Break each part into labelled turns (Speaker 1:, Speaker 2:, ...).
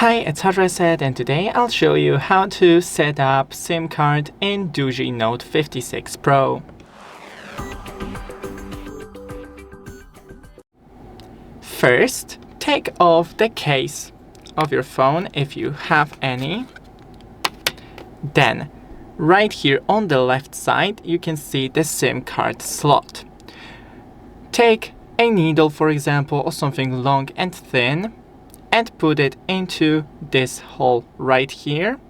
Speaker 1: Hi, it's Reinsert, and today I'll show you how to set up SIM card in DOOGEE Note 56 Pro. First, take off the case of your phone if you have any. Then, right here on the left side, you can see the SIM card slot. Take a needle, for example, or something long and thin, and put it into this hole right here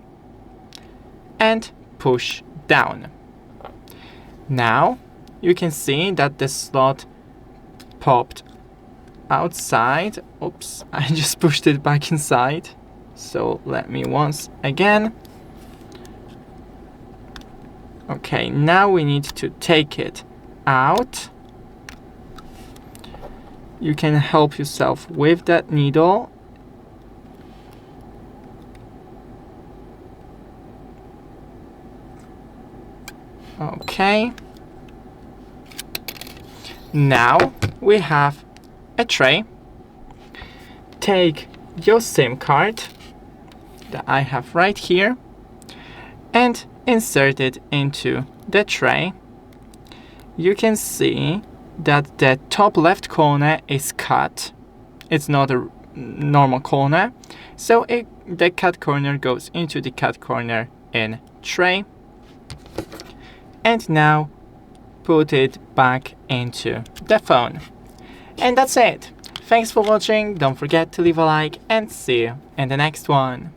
Speaker 1: and push down. Now you can see that the slot popped outside. Oops, I just pushed it back inside. So let me once again. Okay, now we need to take it out. You can help yourself with that needle. Okay. Now we have a tray. Take your SIM card that I have right here and insert it into the tray. You can see that the top left corner is cut. It's not a normal corner, so the cut corner goes into the cut corner in tray. And now put it back into the phone. And that's it. Thanks for watching. Don't forget to leave a like and see you in the next one.